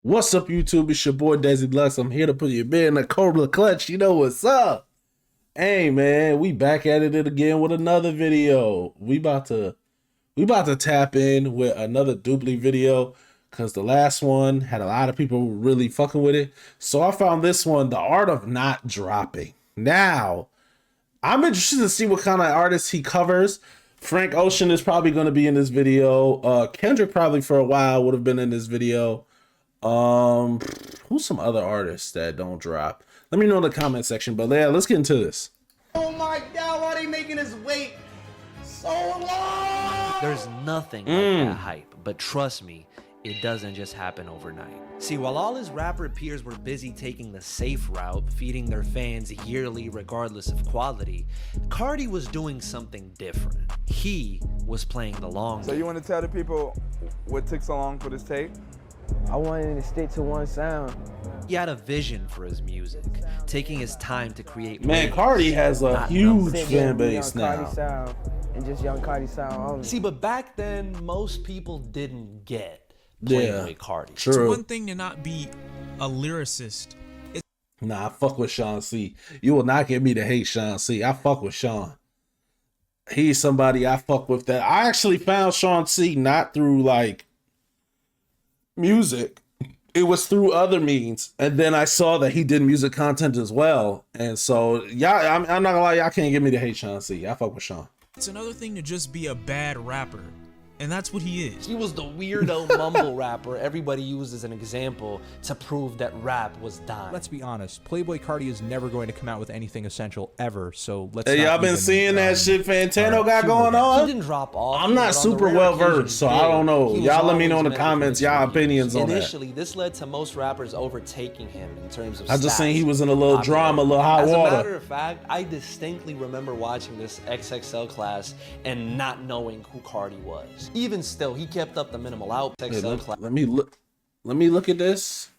What's up, YouTube? It's your boy Desi Lux. I'm here to put your man in a Cobra clutch. You know what's up? Hey man, we back at it again with another video. We about to tap in with another doobly video because the last one had a lot of people really fucking with it. So I found this one, The Art of Not Dropping. Now, I'm interested to see what kind of artists he covers. Frank Ocean is probably going to be in this video. Kendrick probably for a while would have been in this video. Who's some other artists that don't drop? Let me know in the comment section. But yeah, let's get into this. Oh my god, why are they making us wait so long? There's nothing like that hype, but trust me, it doesn't just happen overnight. See, while all his rapper peers were busy taking the safe route, feeding their fans yearly regardless of quality, Cardi was doing something different. He was playing the long game. So you want to tell the people what took so long for this tape? I wanted to stick to one sound. He had a vision for his music, taking his time to create. Man, Cardi has a huge Sit fan with base Young Cardi now. sound and just Young Cardi sound only. See, but back then, most people didn't get playing with Cardi. True. It's one thing to not be a lyricist. Nah, I fuck with Sean C. You will not get me to hate Sean C. I fuck with Sean. He's somebody I fuck with that. I actually found Sean C not through like music. It was through other means. And then I saw that he did music content as well. And so, yeah, I'm not gonna lie, y'all can't get me to hate Sean C. I fuck with Sean. It's another thing to just be a bad rapper. And that's what he is. He was the weirdo mumble rapper everybody used as an example to prove that rap was dying. Let's be honest, Playboy Cardi is never going to come out with anything essential ever, so let's Hey, not y'all been even, seeing that shit Fantano got going He on? didn't drop off. I'm not but on the super rare well occasion versed, so he I did, don't know. he was Y'all let me know in the always met with comments y'all mixed reviews. opinions on that. Initially, this led to most rappers overtaking him in terms of I just stats, seen he was in a little drama, a little hot As water. a matter of fact, I distinctly remember watching this XXL class and not knowing who Cardi was. Even still, he kept up the minimal out Hey, XXL class. let me look at this.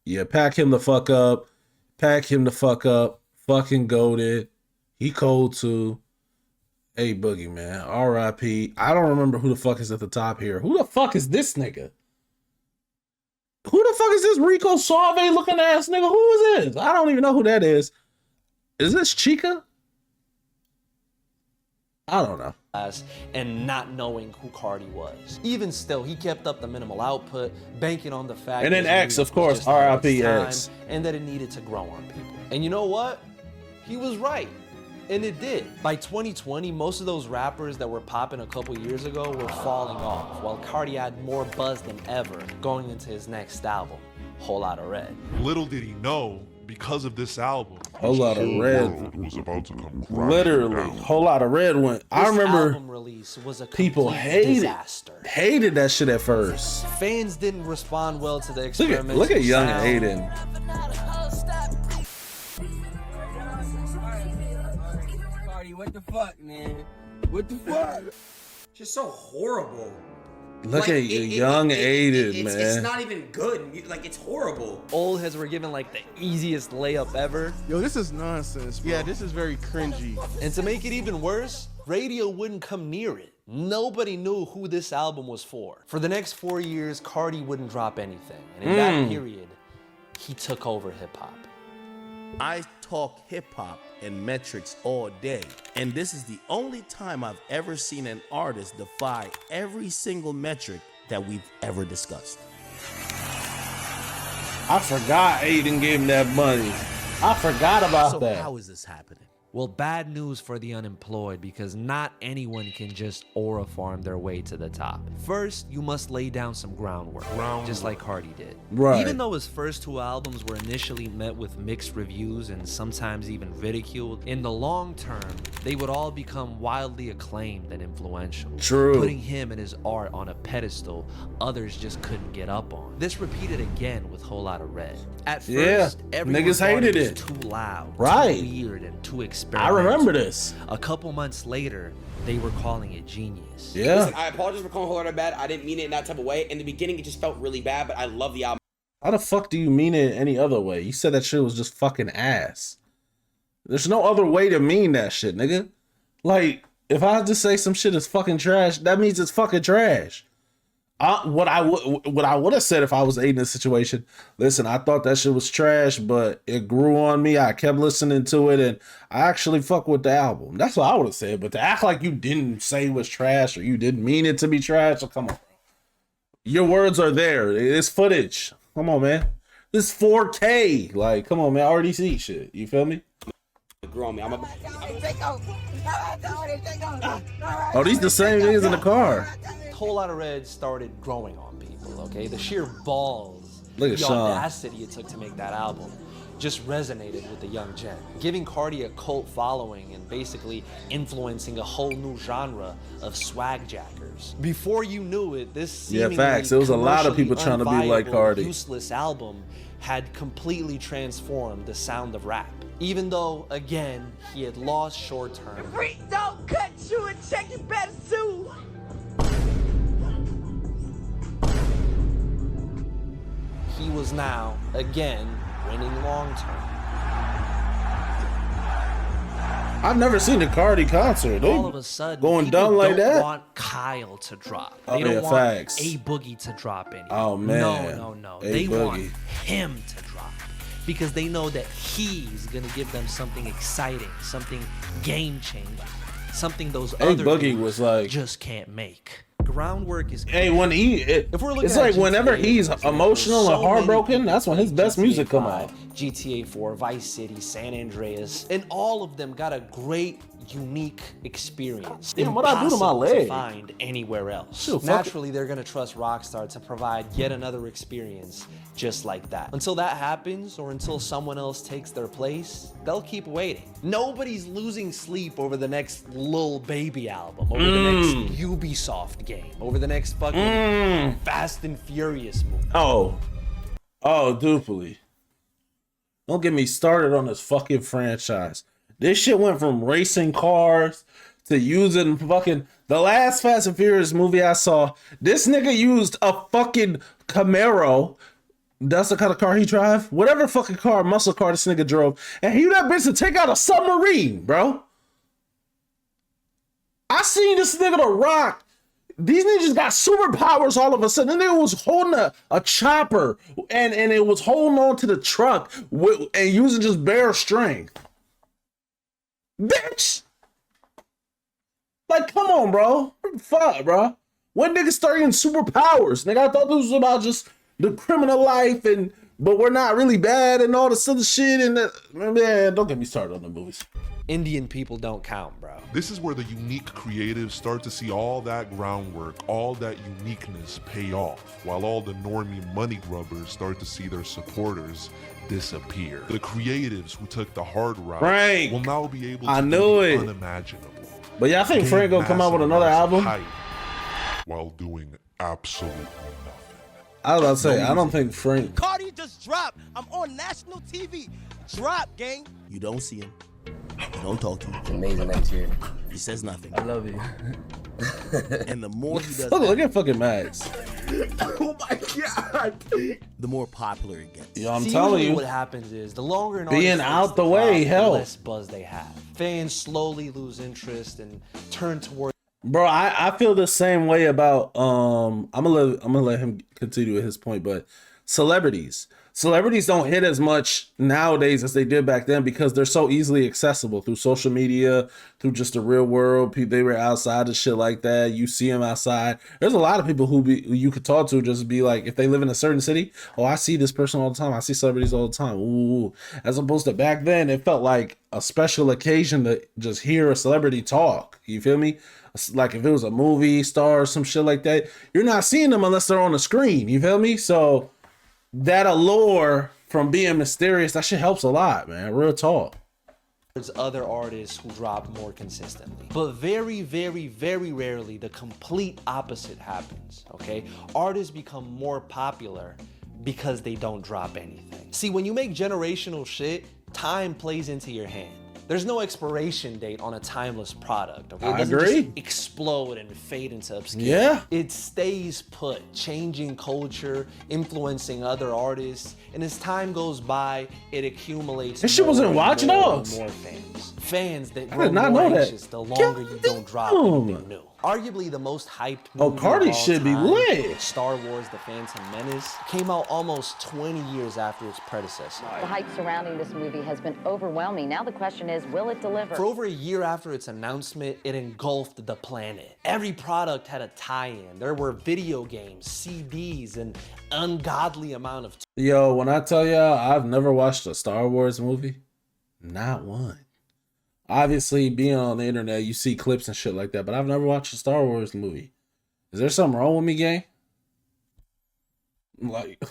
Yeah, pack him the fuck up. Pack him the fuck up. Fucking goated. He cold too. Hey, Boogie, man. R.I.P. I don't remember who the fuck is at the top here. Who the fuck is this nigga? Who the fuck is this Rico Suave looking ass nigga? Who is this? I don't even know who that is. Is this Chica? I don't know. And not knowing who Cardi was. Even still, he kept up the minimal output, banking on the fact And then that X, music of course, was just ahead of its R.I.P. time, X. and that it needed to grow on people. And you know what? He was right. And it did. By 2020, most of those rappers that were popping a couple years ago were falling off, while Cardi had more buzz than ever going into his next album, Whole Lotta Red. Little did he know, because of this album, Whole lot of red. was about to come crashing Literally, down. whole lot of red went. I This remember album release was a people complete hated that shit at first. Fans didn't respond well to the Look experimental at young sound. Aiden. Cardi, what the fuck, man? What the fuck? Just so horrible. Look Like, at young Aiden, man. It's not even good. Like, it's horrible. Old heads were given like the easiest layup ever. Yo, this is nonsense, bro. Yeah, this is very cringy. And to make it even worse, radio wouldn't come near it. Nobody knew who this album was for. For the next 4 years, Cardi wouldn't drop anything. And in that period, he took over hip hop. I talk hip hop and metrics all day, and this is the only time I've ever seen an artist defy every single metric that we've ever discussed. I forgot Aiden gave him that money. I forgot about So that. how is this happening? Well, bad news for the unemployed because not anyone can just aura farm their way to the top. First, you must lay down some groundwork, just like Cardi did. Right. Even though his first two albums were initially met with mixed reviews and sometimes even ridiculed, in the long term, they would all become wildly acclaimed and influential. True. Putting him and his art on a pedestal others just couldn't get up on. This repeated again with Whole Lotta Red. At Yeah, first, everyone niggas thought hated was it. too loud, Right. too weird, and too I experimental. remember this. A couple months later, they were calling it genius. Yeah. Listen, I apologize for calling Whole Lotta bad. I didn't mean it in that type of way. In the beginning, it just felt really bad, but I love the album. How the fuck do you mean it any other way? You said that shit was just fucking ass. There's no other way to mean that shit, nigga. Like, if I just say some shit is fucking trash, that means it's fucking trash. What I would have said if I was in this situation, listen, I thought that shit was trash, but it grew on me. I kept listening to it, and I actually fuck with the album. That's what I would have said. But to act like you didn't say it was trash or you didn't mean it to be trash, so come on, your words are there. It's footage. Come on, man. This 4K. Like, come on, man. RDC shit. You feel me? It grew on me. Oh, these the same niggas in the car. A whole lot of red started growing on people, okay? The sheer balls, Look at the Sean. audacity it took to make that album just resonated with the young gen, giving Cardi a cult following and basically influencing a whole new genre of swag jackers. Before you knew it, this seemingly facts. There was a lot of people commercially trying to be like unviable, Cardi. useless album had completely transformed the sound of rap. Even though, again, he had lost short-term. Freak don't cut you and check your better sue. He was now, again, winning long-term. I've never seen a Cardi concert. They All of a sudden, going people dumb like don't that. want Kyle to drop. Oh, They don't yeah, want facts. A Boogie to drop any. Oh, man. No. A They want Boogie. him to drop because they know that he's gonna give them something exciting, something game-changing, something those other Boogie dudes was like- just can't make. Groundwork is. Hey, when If we're looking it's at like whenever GTA, he's for example, emotional so and heartbroken, many that's when his best GTA music come 5, out. GTA 4, Vice City, San Andreas, and all of them got a great, unique experience. Damn, what'd I do to my Impossible leg? find anywhere else. Shit, fuck Naturally, they're gonna trust Rockstar to provide yet another experience just like that. Until that happens, or until someone else takes their place, they'll keep waiting. Nobody's losing sleep over the next Lil Baby album, over the next Ubisoft game, over the next fucking Fast and Furious movie. Oh, Dupley. Don't get me started on this fucking franchise. This shit went from racing cars to using fucking the last Fast and Furious movie I saw. This nigga used a fucking Camaro. That's the kind of car he drive. Whatever fucking car, muscle car this nigga drove, and he used that bitch to take out a submarine, bro. I seen this nigga The Rock. These ninjas got superpowers all of a sudden. The nigga was holding a chopper and it was holding on to the truck and using just bare strength. Bitch! Like, come on, bro. What the fuck, bro? When niggas start getting superpowers? Nigga, I thought this was about just the criminal life but we're not really bad and all this other shit and man, don't get me started on the movies. Indian people don't count, bro. This is where the unique creatives start to see all that groundwork, all that uniqueness pay off, while all the normie money grubbers start to see their supporters disappear. The creatives who took the hard route Frank, will now be able I to knew do the it. unimaginable. But y'all think Gain Frank gonna come out with another massive album? hype while doing absolutely nothing. I was about to say, I don't think Frank. Cardi just dropped. I'm on national TV. Drop, gang. You don't see him. You don't talk to him. It's amazing next year. He says nothing. I love you. And the more he does Look that, at fucking Max. Oh my god. the more popular it gets. Yo, I'm See, telling usually you. what happens is the longer an Being artist out waits the to way drop, helps. the less buzz they have. Fans slowly lose interest and turn towards Bro, I feel the same way about I'm gonna let him continue with his point, but celebrities don't hit as much nowadays as they did back then because they're so easily accessible through social media, through just the real world. They were outside and shit like that. You see them outside. There's a lot of people who you could talk to, just be like, if they live in a certain city, oh, I see this person all the time. I see celebrities all the time. Ooh. As opposed to back then, it felt like a special occasion to just hear a celebrity talk. You feel me? Like if it was a movie star or some shit like that, you're not seeing them unless they're on the screen. You feel me? So that allure from being mysterious, that shit helps a lot, man. Real talk. other artists who drop more consistently. But very, very, very rarely the complete opposite happens, okay? Artists become more popular because they don't drop anything. See, when you make generational shit, time plays into your hand. There's no expiration date on a timeless product, okay? It doesn't agree. just explode and fade into obscurity. Yeah. It stays put, changing culture, influencing other artists, and as time goes by, it accumulates This shit wasn't more Watch and more Dogs. and more fans. Fans that I grow did not more know that. anxious the longer you don't drop anything new. Arguably the most hyped Oh, movie Cardi of all should be time, lit. Star Wars The Phantom Menace, came out almost 20 years after its predecessor. The hype surrounding this movie has been overwhelming. Now the question is, will it deliver? For over a year after its announcement, it engulfed the planet. Every product had a tie-in. There were video games, CDs, an ungodly amount of... Yo, when I tell y'all, I've never watched a Star Wars movie. Not one. Obviously, being on the internet, you see clips and shit like that, but I've never watched a Star Wars movie. Is there something wrong with me, gang? Like,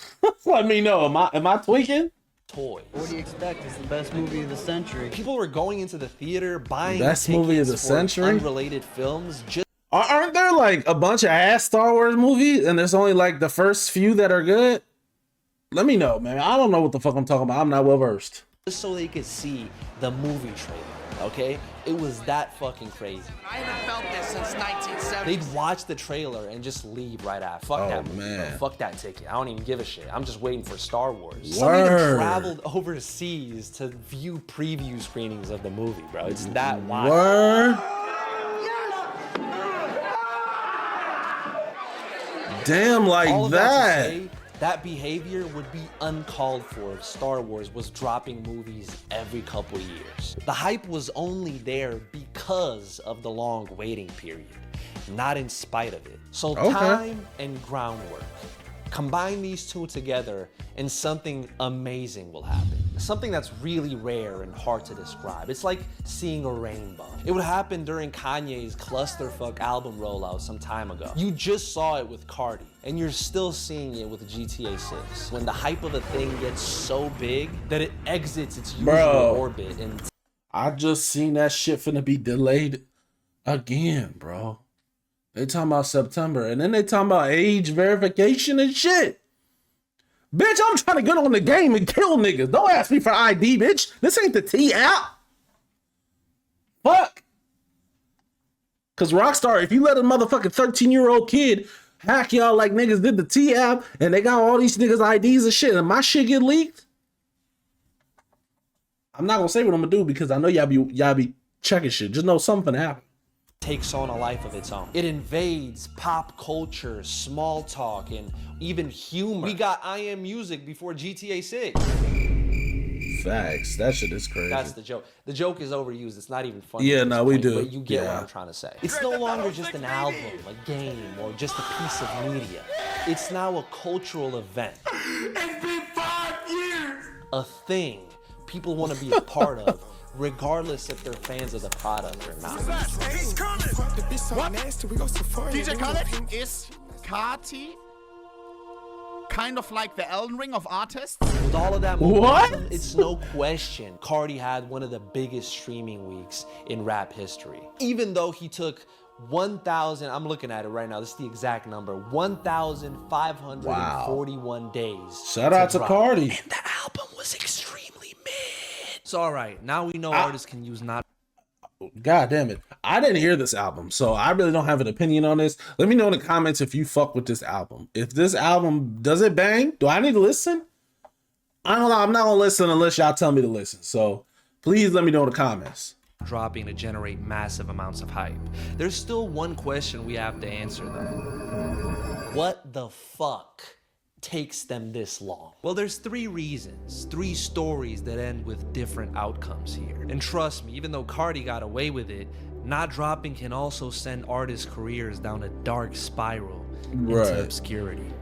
let me know. Am I tweaking? toys. What do you expect? It's the best movie of the century. People were going into the theater, buying best movie of the century? unrelated films. Just Aren't there like a bunch of ass Star Wars movies and there's only like the first few that are good? Let me know, man. I don't know what the fuck I'm talking about. I'm not well versed. Just so they could see the movie trailer, okay? It was that fucking crazy. I haven't felt this since 1970. They'd watch the trailer and just leave right after. Fuck that movie, man. bro. Fuck that ticket. I don't even give a shit. I'm just waiting for Star Wars. Word. Some even traveled overseas to view preview screenings of the movie, bro. It's that wild. Word. Damn, like All of that. to say, that behavior would be uncalled for if Star Wars was dropping movies every couple years. The hype was only there because of the long waiting period, not in spite of it. So time and groundwork. Combine these two together and something amazing will happen. Something that's really rare and hard to describe. It's like seeing a rainbow. It would happen during Kanye's clusterfuck album rollout some time ago. You just saw it with Cardi, and you're still seeing it with GTA 6. When the hype of a thing gets so big that it exits its usual orbit and I just seen that shit finna be delayed again, bro. They talking about September, and then they talking about age verification and shit. Bitch, I'm trying to get on the game and kill niggas. Don't ask me for ID, bitch. This ain't the T app. Fuck. Cause Rockstar, if you let a motherfucking 13-year-old kid hack y'all like niggas did the T app, and they got all these niggas IDs and shit, and my shit get leaked, I'm not gonna say what I'm gonna do because I know y'all be checking shit. Just know something happened. Takes on a life of its own. It invades pop culture, small talk, and even humor. We got I Am Music before GTA 6. Facts. That shit is crazy. That's the joke. The joke is overused. It's not even funny. Yeah, no, we point, do. But you get what I'm trying to say. It's no longer just an album, a game, or just a piece of media. It's now a cultural event. It's been 5 years. A thing people want to be a part of, regardless if they're fans of the product or not. He's coming. DJ Khaled is Kati kind of like the Elden Ring of artists? With all of that momentum, it's no question Cardi had one of the biggest streaming weeks in rap history. Even though he took 1,000, I'm looking at it right now, this is the exact number, 1,541 days. Shout out to Cardi. And the album was extremely mid. It's all right. Now we know artists can use not. God damn it. I didn't hear this album, so I really don't have an opinion on this. Let me know in the comments if you fuck with this album. If this album, does it bang? Do I need to listen? I don't know. I'm not gonna listen unless y'all tell me to listen. So please let me know in the comments. Dropping to generate massive amounts of hype. There's still one question we have to answer though. What the fuck takes them this long? Well, there's 3 reasons, 3 stories that end with different outcomes here. And trust me, even though Cardi got away with it, not dropping can also send artists' careers down a dark spiral into obscurity.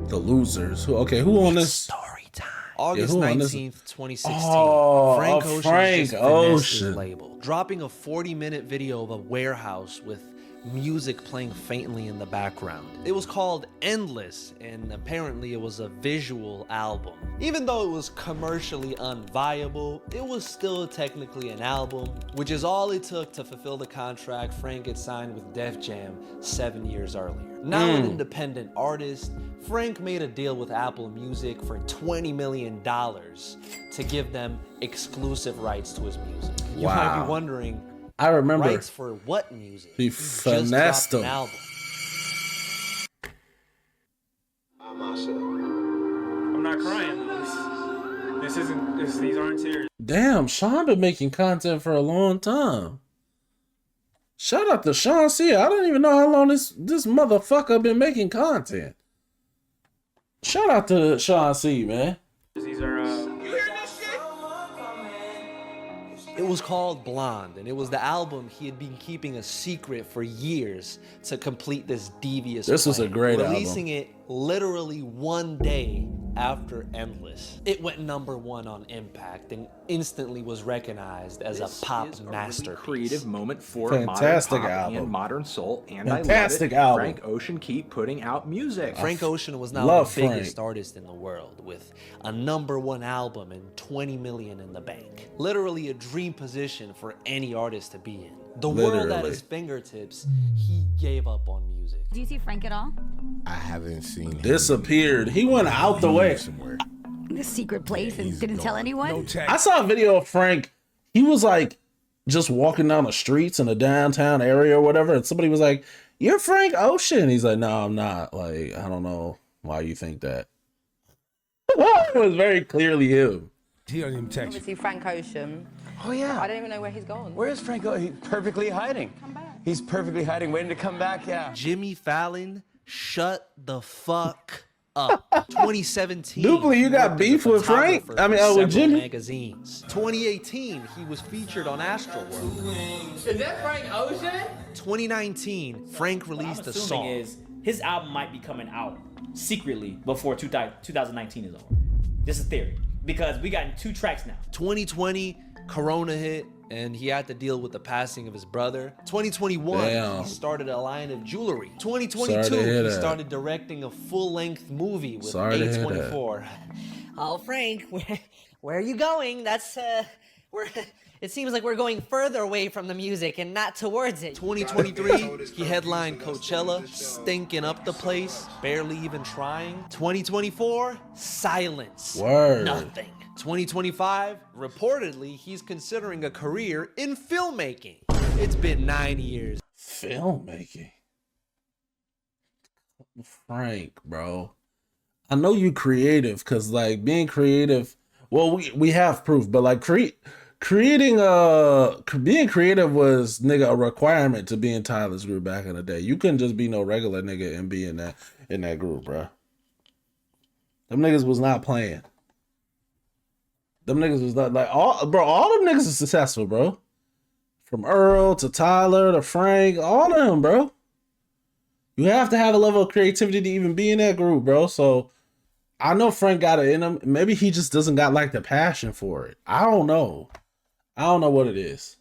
The losers. Who on this? Story time. August 19th, 2016. Oh, Frank Frank Ocean his label, dropping a 40-minute video of a warehouse with music playing faintly in the background. It was called Endless, and apparently it was a visual album. Even though it was commercially unviable, it was still technically an album, which is all it took to fulfill the contract Frank had signed with Def Jam 7 years earlier. Now an independent artist, Frank made a deal with Apple Music for $20 million to give them exclusive rights to his music. You might be wondering, I remember. rights for what music? He finessed them. Album. I'm not crying though. These aren't tears. Damn, Sean been making content for a long time. Shout out to Sean C. I don't even know how long this motherfucker been making content. Shout out to Sean C, man. These are It was called Blonde, and it was the album he had been keeping a secret for years to complete this devious This was a great album. releasing it literally one day after Endless. It went #1 on Impact and instantly was recognized as a pop masterpiece. Creative moment for Fantastic modern pop album. and modern soul, and Fantastic I love it. album. Frank Ocean keep putting out music. Frank Ocean was now love the biggest Frank. artist in the world with a #1 album and 20 million in the bank. Literally a dream position for any artist to be in. The world at Literally. his fingertips, he gave up on music. Do you see Frank at all? I haven't seen him. Disappeared. He went out the way. Somewhere. This secret place and didn't tell anyone? I saw a video of Frank. He was like just walking down the streets in a downtown area or whatever, and somebody was like, "You're Frank Ocean." He's like, "No, I'm not. Like, I don't know why you think that." It was very clearly him. He don't even text you. Obviously, Frank Ocean. Oh, yeah. I don't even know where he's gone. Where is Franco? He's perfectly hiding. He's perfectly hiding, waiting to come back, yeah. Jimmy Fallon, shut the fuck up. 2017. Dupli, you got beef with Frank? I mean, with Jimmy? Magazines. 2018, he was featured on Astroworld. Is that Frank Ocean? 2019, Frank released a song. Is his album might be coming out secretly before 2019 is over. Just a theory. Because we got 2 tracks now. 2020, Corona hit, and he had to deal with the passing of his brother. 2021, Damn. he started a line of jewelry. Sorry 2022, to hear he that. started directing a full-length movie with Sorry to hear that. A24. Oh, Frank, where are you going? That's, it seems like we're going further away from the music and not towards it. 2023, he headlined Coachella, stinking up the place, barely even trying. 2024, silence. Word. Nothing. 2025, reportedly, he's considering a career in filmmaking. It's been 9 years. Filmmaking. Frank, bro. I know you creative, because like being creative, well, we have proof, but like being creative was, nigga, a requirement to be in Tyler's group back in the day. You couldn't just be no regular nigga and be in that group, bro. Them niggas was not playing. Them niggas was not like all them niggas are successful, bro. From Earl to Tyler to Frank, all of them, bro. You have to have a level of creativity to even be in that group, bro. So I know Frank got it in him. Maybe he just doesn't got like the passion for it. I don't know. I don't know what it is.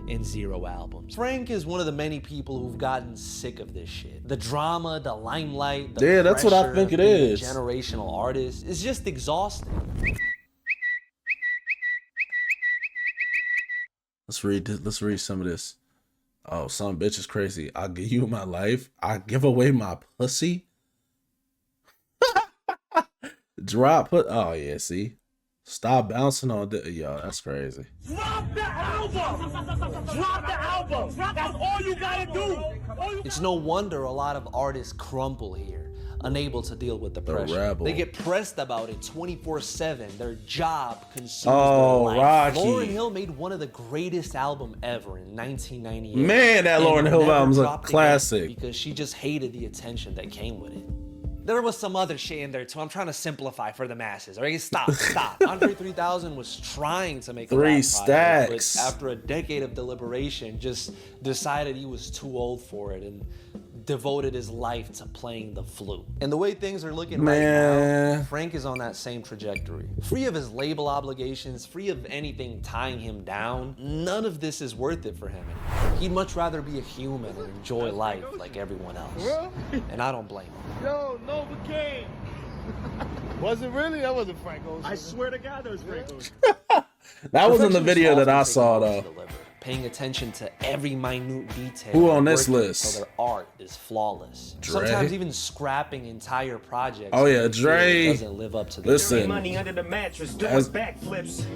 In 0 albums. Frank is one of the many people who've gotten sick of this shit. The drama, the limelight, the Yeah, that's what I pressure think of it being a is. generational artist. It's just exhausting. Let's read some of this. Oh, some bitch is crazy. I'll give you my life. I give away my pussy. Drop put. Oh yeah, see. Stop bouncing on the yo. That's crazy. Drop the album! Drop the album! That's all you gotta do! It's no wonder a lot of artists crumble here, unable to deal with the pressure. rebel. They get pressed about it 24/7. Their job consumes Oh, their life. Rocky. Lauryn Hill made one of the greatest albums ever in 1998. Man, that and Lauryn Hill never album's a dropped again classic. because she just hated the attention that came with it. There was some other shit in there too. I'm trying to simplify for the masses. All right, stop. Andre 3000 was trying to make a 3 rap project, stacks. but after a decade of deliberation, just decided he was too old for it and devoted his life to playing the flute. And the way things are looking right Man. now, Frank is on that same trajectory. Free of his label obligations, free of anything tying him down, none of this is worth it for him anymore. He'd much rather be a human and enjoy life like everyone else. And I don't blame him. Yo, Nova King! Was it really? That wasn't Frank Ocean. I swear to God that was Frank Ocean. That was in the Perfectionists video that I often take saw a lot though. to deliver, paying attention to every minute detail. Who on and this working list? So their art is flawless. Dre? Sometimes even scrapping entire projects. Oh, yeah, because Dre. it doesn't live up to the Listen. Money under the mattress, doing As- backflips.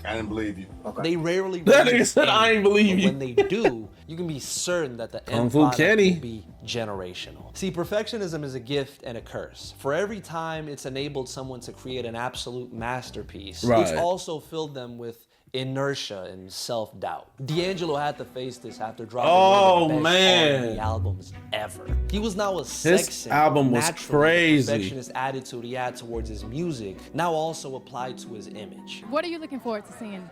I didn't believe you. They rarely. That nigga release said, "I ain't anything, believe but you." When they do, you can be certain that the Kung end Fu product Kenny. will be generational. See, perfectionism is a gift and a curse. For every time it's enabled someone to create an absolute masterpiece, Right. it's also filled them with inertia and self-doubt. D'Angelo had to face this after dropping one of the best R&B albums ever. He was now a sex symbol. Album was Naturally, crazy. The perfectionist attitude he had towards his music now also applied to his image. What are you looking forward to seeing?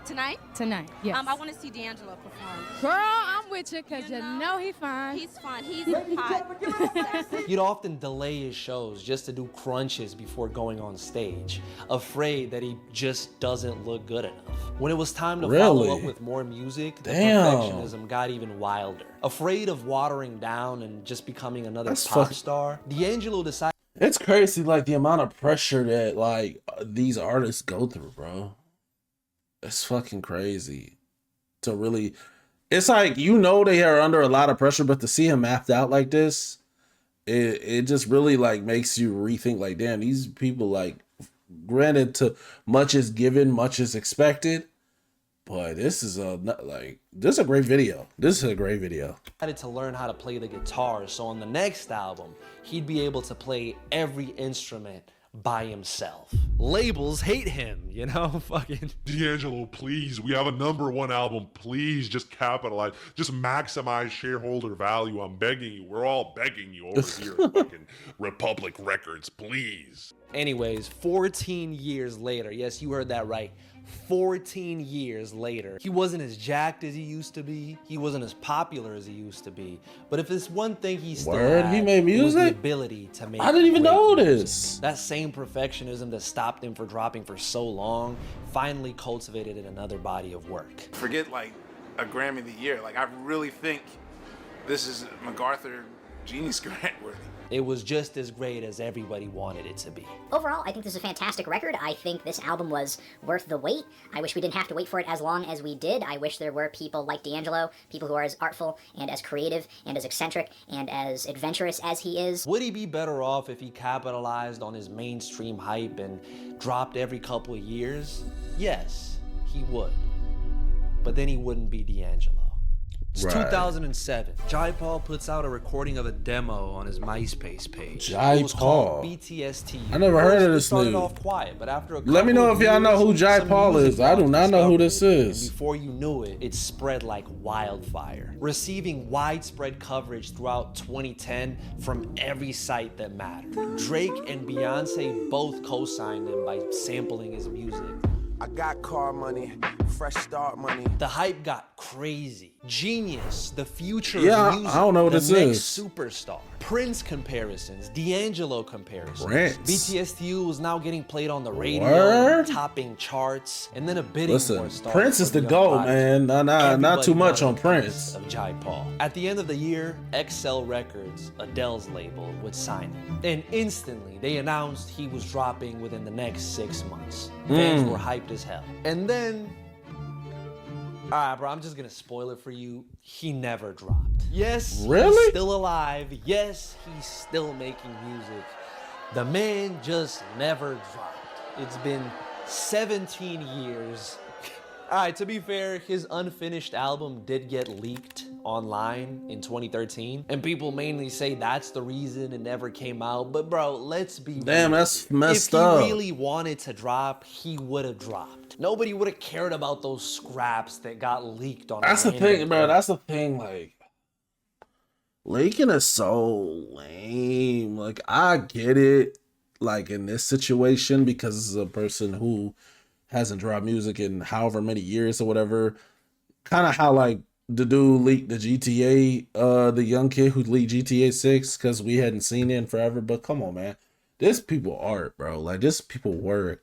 Tonight? Tonight, yes. I want to see D'Angelo perform. Girl, I'm with you because you know he fine. He's fun. He's hot. He'd often delay his shows just to do crunches before going on stage, afraid that he just doesn't look good enough. When it was time to follow up with more music, the perfectionism got even wilder. Afraid of watering down and just becoming another pop star, D'Angelo decided... It's crazy, like, the amount of pressure that, like, these artists go through, bro. It's fucking crazy to really, it's like, you know, they are under a lot of pressure, but to see him mapped out like this, it just really like makes you rethink, like, damn, these people, like, granted, to much is given, much is expected, but this is a great video. This is a great video. Decided to learn how to play the guitar, so on the next album, he'd be able to play every instrument by himself. Labels hate him, you know, fucking. D'Angelo, please, we have a #1 album. Please just capitalize, just maximize shareholder value. I'm begging you. We're all begging you over here at fucking Republic Records, please. Anyways, 14 years later, yes, you heard that right. 14 years later, he wasn't as jacked as he used to be. He wasn't as popular as he used to be. But if it's one thing he still had, he made music? it was the ability to make. I didn't even know music. this. That same perfectionism that stopped him from dropping for so long finally cultivated in another body of work. Forget like a Grammy of the Year. Like, I really think this is MacArthur Genius Grant worthy. It was just as great as everybody wanted it to be. Overall, I think this is a fantastic record. I think this album was worth the wait. I wish we didn't have to wait for it as long as we did. I wish there were people like D'Angelo, people who are as artful and as creative and as eccentric and as adventurous as he is. Would he be better off if he capitalized on his mainstream hype and dropped every couple of years? Yes, he would. But then he wouldn't be D'Angelo. It's 2007. Jai Paul puts out a recording of a demo on his MySpace page. Jai Paul. BTST. I never heard of this started dude. off quiet, but after a Let me know if y'all know who Jai Paul is. I do not know who this is. And before you knew it, it spread like wildfire, receiving widespread coverage throughout 2010 from every site that mattered. Drake and Beyonce both co-signed him by sampling his music. I got car money, fresh start money. The hype got crazy. Genius, the future Yeah, of music, I don't know what the this next is. superstar. Prince comparisons, D'Angelo comparisons. Prince. BTSTU was now getting played on the radio, Word? topping charts, and then a bidding war Listen, started. Prince is for the Young GOAT, Prodigy. man. Not too Everybody much wanted on a Prince. piece of Jai Paul. At the end of the year, XL Records, Adele's label, would sign him. And instantly, they announced he was dropping within the next 6 months. Fans were hyped as hell. And then, all right, bro, I'm just gonna spoil it for you. He never dropped. Yes, Really? he's still alive. Yes, he's still making music. The man just never dropped. It's been 17 years. All right, to be fair, his unfinished album did get leaked online in 2013, and people mainly say that's the reason it never came out. But bro, let's be Damn, real. that's messed If he up. really wanted to drop, he would have dropped. Nobody would have cared about those scraps that got leaked on. That's the thing, bro. That's the thing. Like, leaking is so lame. Like, I get it. Like, in this situation, because this is a person who hasn't dropped music in however many years or whatever. Kind of how, like, the dude leaked the GTA, the young kid who leaked GTA 6 because we hadn't seen it in forever. But come on, man. This people art, bro. Like, this people work.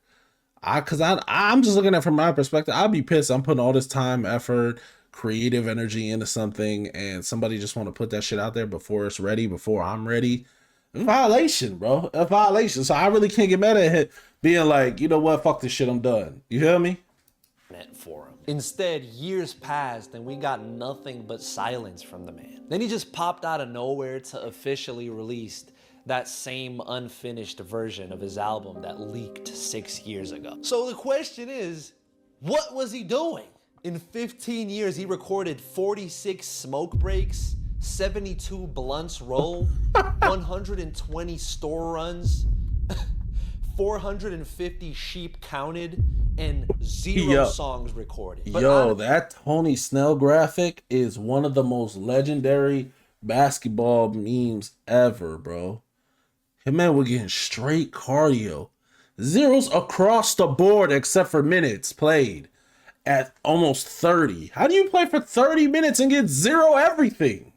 I'm just looking at it from my perspective. I'd be pissed. I'm putting all this time, effort, creative energy into something, and somebody just want to put that shit out there before it's ready, before I'm ready. A violation, bro. A violation. So I really can't get mad at it being like, you know what? Fuck this shit. I'm done. You feel me? For him. Instead, years passed and we got nothing but silence from the man. Then he just popped out of nowhere to officially release that same unfinished version of his album that leaked 6 years ago. So the question is, what was he doing? In 15 years, he recorded 46 smoke breaks, 72 blunts rolled, 120 store runs, 450 sheep counted, and 0 Yo. songs recorded. But Yo, that Tony Snell graphic is one of the most legendary basketball memes ever, bro. Him man, we're getting straight cardio. Zeros across the board except for minutes played at almost 30. How do you play for 30 minutes and get 0 everything?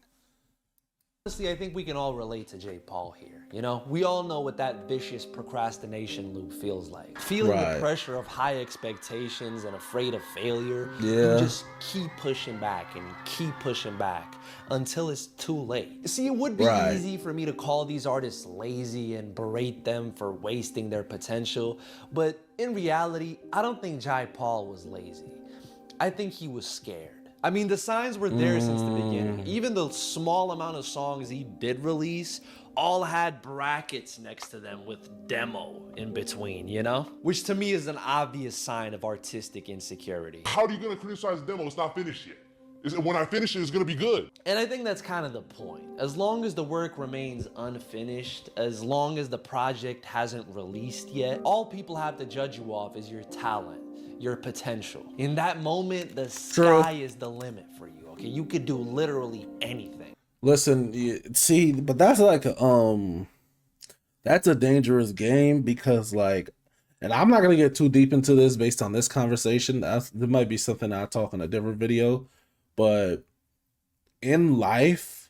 honestly, I think we can all relate to J. Paul here. You know, we all know what that vicious procrastination loop feels like. Feeling the pressure of high expectations and afraid of failure. Yeah. You just keep pushing back and keep pushing back until it's too late. See, it would be easy for me to call these artists lazy and berate them for wasting their potential, but in reality, I don't think J. Paul was lazy. I think he was scared. I mean, the signs were there since the beginning. Even the small amount of songs he did release all had brackets next to them with demo in between, you know? Which to me is an obvious sign of artistic insecurity. How are you gonna criticize demo? It's not finished yet. When I finish it, it's gonna be good. And I think that's kind of the point. As long as the work remains unfinished, as long as the project hasn't released yet, all people have to judge you off is your talent, your potential. In that moment, the sky is the limit for you, okay? You could do literally anything. Listen, see, but that's like, that's a dangerous game because like, and I'm not going to get too deep into this based on this conversation. There might be something I'll talk in a different video, but in life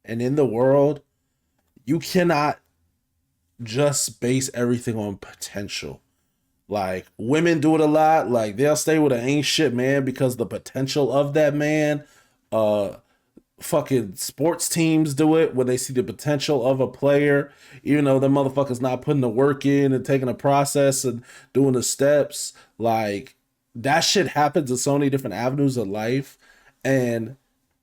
and in the world, you cannot just base everything on potential. Like, women do it a lot. Like, they'll stay with an ain't shit man because the potential of that man. Fucking sports teams do it when they see the potential of a player, even though the motherfucker's not putting the work in and taking the process and doing the steps. Like, that shit happens in so many different avenues of life. And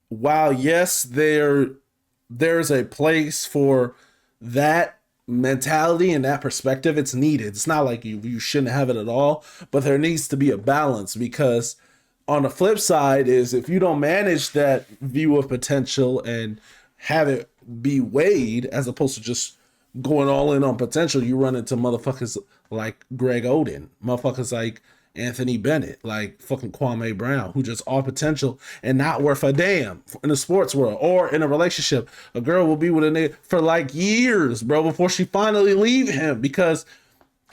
while, yes, there's a place for that mentality and that perspective, it's needed. It's not like you shouldn't have it at all, but there needs to be a balance, because on the flip side is if you don't manage that view of potential and have it be weighed as opposed to just going all in on potential, you run into motherfuckers like Greg Oden, motherfuckers like Anthony Bennett, like fucking Kwame Brown, who just all potential and not worth a damn in the sports world or in a relationship. A girl will be with a nigga for like years, bro, before she finally leave him because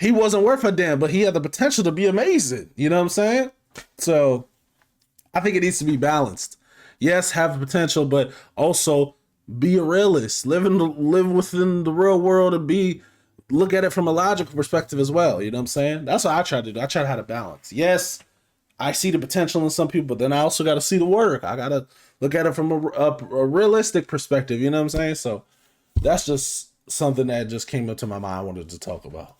he wasn't worth a damn, but he had the potential to be amazing. You know what I'm saying? So I think it needs to be balanced. Yes, have the potential, but also be a realist. Live within the real world and look at it from a logical perspective as well. You know what I'm saying? That's what I try to do. I try to have a balance. Yes, I see the potential in some people, but then I also got to see the work. I got to look at it from a realistic perspective. You know what I'm saying? So that's just something that just came up to my mind I wanted to talk about.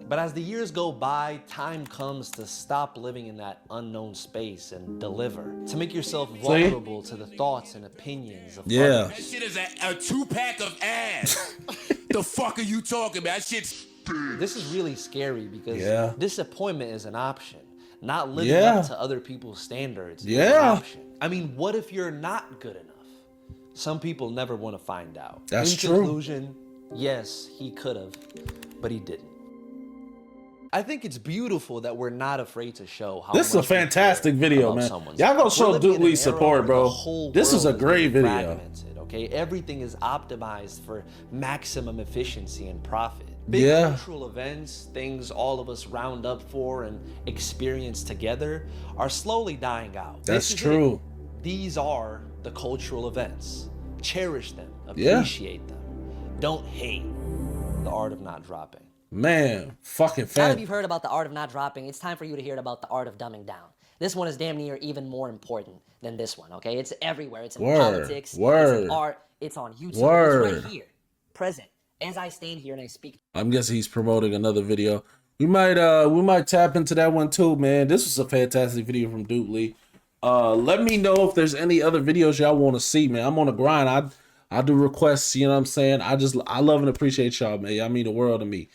But as the years go by, time comes to stop living in that unknown space and deliver. To make yourself vulnerable to the thoughts and opinions of others. That shit is a 2-pack of ass. The fuck are you talking about? That shit's... This is really scary because disappointment is an option. Not living up to other people's standards is an option. I mean, what if you're not good enough? Some people never want to find out. That's true. In conclusion, yes, he could have, but he didn't. I think it's beautiful that we're not afraid to show how this is a fantastic video, man. Y'all go show Duke Lee support, bro. This is a great video. Okay, everything is optimized for maximum efficiency and profit. Big cultural events, things all of us round up for and experience together, are slowly dying out. That's true. These are the cultural events. Cherish them, appreciate them. Don't hate the art of not dropping. Man, fucking Now that you've heard about the art of not dropping, it's time for you to hear about the art of dumbing down. This one is damn near even more important than this one, okay? It's everywhere. It's in politics, it's in art, it's on YouTube, it's right here, present, as I stand here and I speak. I'm guessing he's promoting another video. We might tap into that one too, man. This was a fantastic video from Duke Lee. Let me know if there's any other videos y'all want to see, man. I'm on a grind. I do requests, you know what I'm saying? I love and appreciate y'all, man. Y'all mean the world to me.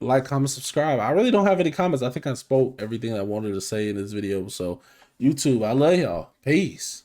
Like, comment, subscribe. I really don't have any comments. I think I spoke everything I wanted to say in this video. So YouTube, I love y'all. Peace.